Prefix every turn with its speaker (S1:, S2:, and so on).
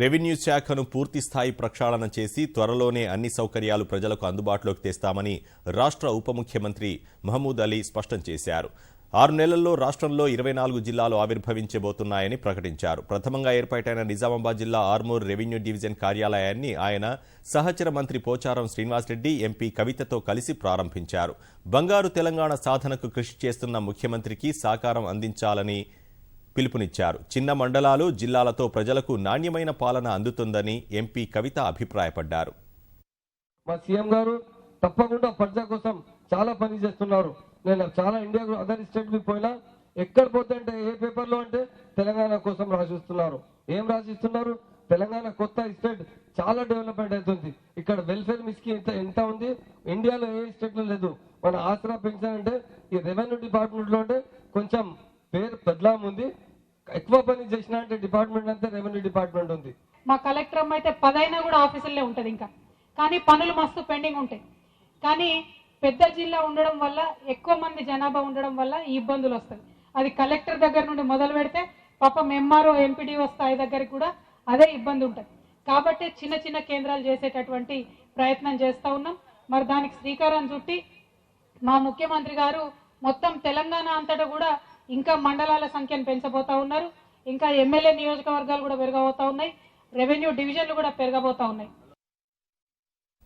S1: Revenue శాఖను పూర్తి స్థాయి ప్రక్షాళన చేసి త్వరలోనే అన్ని సౌకర్యాలు ప్రజలకు అందుబాటులోకి తెస్తామని రాష్ట్ర ఉప ముఖ్యమంత్రి మహమూద్ అలీ స్పష్టం చేశారు. 6 నెలల్లో రాష్ట్రంలో 24 జిల్లాలు ఆవిర్భవించబోతున్నాయని ప్రకటించారు. ప్రథమంగా ఏర్పాటైన నిజామాబాద్ జిల్లా ఆర్మూర్ రెవెన్యూ డివిజన్ కార్యాలయాన్ని ఆయన సహచర మంత్రి పోచారం శ్రీనివాసరెడ్డి, ఎంపీ కవితతో కలిసి ప్రారంభించారు. బంగారు తెలంగాణ సాధనకు కృషి చేస్తున్న ముఖ్యమంత్రికి సహకారం అందించాలని పిలుపునిచ్చారు. చిన్న మండలాలు, జిల్లాలతో ప్రజలకు నాణ్యమైన పాలన అందుతుందని ఎంపీ కవిత అభిప్రాయపడ్డారు.
S2: మా సీఎం గారు తప్పకుండా ప్రజల కోసం చాలా పని చేస్తున్నారు. నేను చాలా ఇండియా అదర్ స్టేట్ కి పోయినా ఎక్కడ పోతే అంటే ఏ పేపర్లో అంటే తెలంగాణ కోసం రాసిస్తున్నారు. ఏం రాసిస్తున్నారు? తెలంగాణ కొత్త స్టేట్ చాలా డెవలప్మెంట్ అవుతుంది. ఇక్కడ వెల్ఫేర్ మిస్కి ఎంత ఉంది, ఇండియాలో ఏ స్టేట్ లో లేదు. మన ఆసరా పెన్షన్ అంటే ఈ రెవెన్యూ డిపార్ట్మెంట్ లో అంటే కొంచెం పేరు బదలాం ఉంది. ఎక్కువ పని చేసిన అంటే డిపార్ట్మెంట్ అంతా రెవెన్యూ డిపార్ట్మెంట్ ఉంది.
S3: మా కలెక్టర్ అమ్మ అయితే 10 అయినా కూడా ఆఫీసుల్లో ఉంటుంది ఇంకా, కానీ పనులు మస్తు పెండింగ్ ఉంటాయి. కానీ పెద్ద జిల్లా ఉండడం వల్ల, ఎక్కువ మంది జనాభా ఉండడం వల్ల ఈ ఇబ్బందులు వస్తాయి. అది కలెక్టర్ దగ్గర నుండి మొదలు పెడితే పాపం ఎంఆర్ఓ ఎంపీడీఓ స్థాయి దగ్గరికి కూడా అదే ఇబ్బంది ఉంటుంది. కాబట్టి చిన్న చిన్న కేంద్రాలు చేసేటటువంటి ప్రయత్నం చేస్తూ ఉన్నాం. మరి దానికి శ్రీకారం చుట్టి మా ముఖ్యమంత్రి గారు మొత్తం తెలంగాణ అంతటా కూడా ఇంకా మండలాల సంఖ్యను పెంచబోతా ఉన్నారు. ఇంకా ఎమ్మెల్యే నియోజకవర్గాలు కూడా పెరగబోతా ఉన్నాయి. రెవెన్యూ డివిజన్లు కూడా పెరగబోతా ఉన్నాయి.